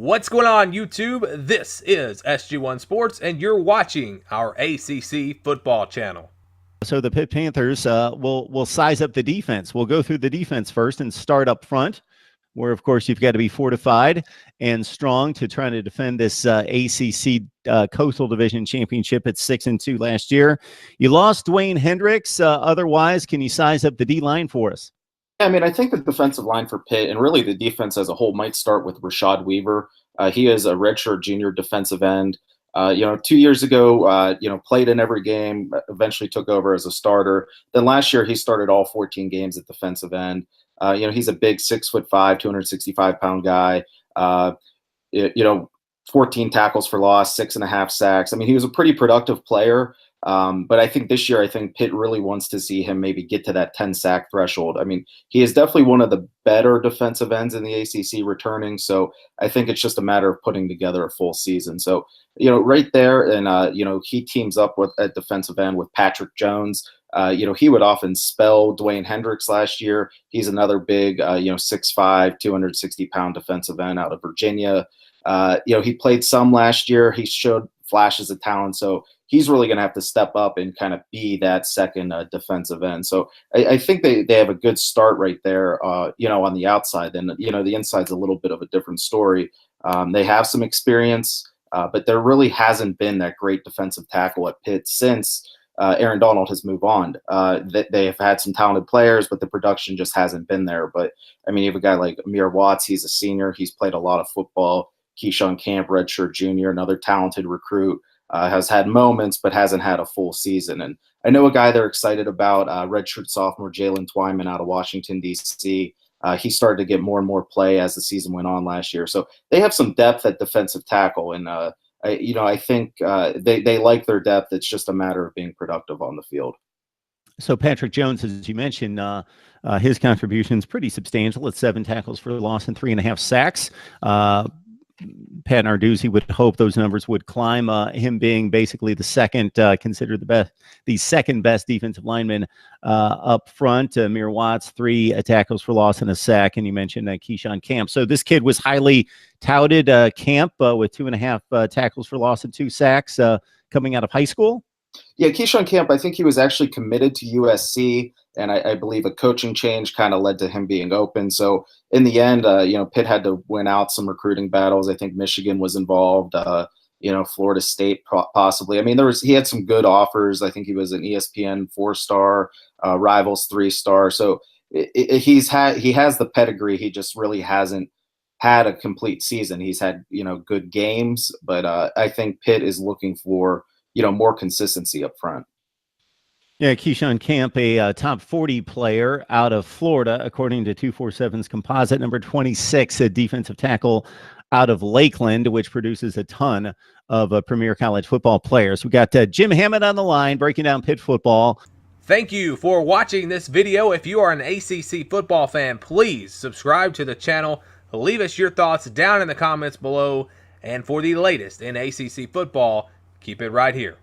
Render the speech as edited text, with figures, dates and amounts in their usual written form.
What's going on, YouTube? This is SG1 Sports, and you're watching our ACC football channel. So the Pitt Panthers will size up the defense. We'll go through the defense first and start up front, where, of course, you've got to be fortified and strong to try to defend this ACC Coastal Division Championship at 6-2 last year. You lost Dwayne Hendricks. Otherwise, can you size up the D-line for us? Yeah, I mean, I think the defensive line for Pitt and really the defense as a whole might start with Rashad Weaver. He is a redshirt junior defensive end. 2 years ago, played in every game, eventually took over as a starter. Then last year, he started all 14 games at defensive end. He's a big 6'5", 265-pound guy. 14 tackles for loss, 6.5 sacks. I mean, he was a pretty productive player. But I think this year, Pitt really wants to see him maybe get to that 10-sack threshold. I mean, he is definitely one of the better defensive ends in the ACC returning. So I think it's just a matter of putting together a full season. So, right there, and, he teams up at defensive end with Patrick Jones. He would often spell Dwayne Hendricks last year. He's another big, 6'5", 260-pound defensive end out of Virginia. He played some last year. He showed flashes of talent. So he's really going to have to step up and kind of be that second defensive end. So I think they have a good start right there, on the outside. Then, the inside's a little bit of a different story. They have some experience, but there really hasn't been that great defensive tackle at Pitt since Aaron Donald has moved on. They have had some talented players, but the production just hasn't been there. But, I mean, you have a guy like Amir Watts. He's a senior. He's played a lot of football. Keyshawn Camp, redshirt junior, another talented recruit, has had moments but hasn't had a full season. And I know a guy they're excited about, redshirt sophomore Jalen Twyman out of Washington, D.C. He started to get more and more play as the season went on last year. So they have some depth at defensive tackle. And, I think they like their depth. It's just a matter of being productive on the field. So Patrick Jones, as you mentioned, his contribution is pretty substantial at 7 tackles for loss and 3.5 sacks. Pat Narduzzi would hope those numbers would climb. Him being basically the second, considered the second best defensive lineman up front. Amir Watts, 3 tackles for loss and a sack, and you mentioned Keyshawn Camp. So this kid was highly touted. Camp with 2.5 tackles for loss and 2 sacks coming out of high school. Yeah, Keyshawn Camp, I think he was actually committed to USC, and I believe a coaching change kind of led to him being open. So in the end, Pitt had to win out some recruiting battles. I think Michigan was involved, Florida State possibly. I mean, he had some good offers. I think he was an ESPN 4-star, Rivals 3-star. So he has the pedigree. He just really hasn't had a complete season. He's had, good games, but I think Pitt is looking for, more consistency up front. Yeah, Keyshawn Camp, a top 40 player out of Florida, according to 247's composite, number 26, a defensive tackle out of Lakeland, which produces a ton of premier college football players. We got Jim Hammond on the line, breaking down Pitt football. Thank you for watching this video. If you are an ACC football fan, please subscribe to the channel. Leave us your thoughts down in the comments below. And for the latest in ACC football, keep it right here.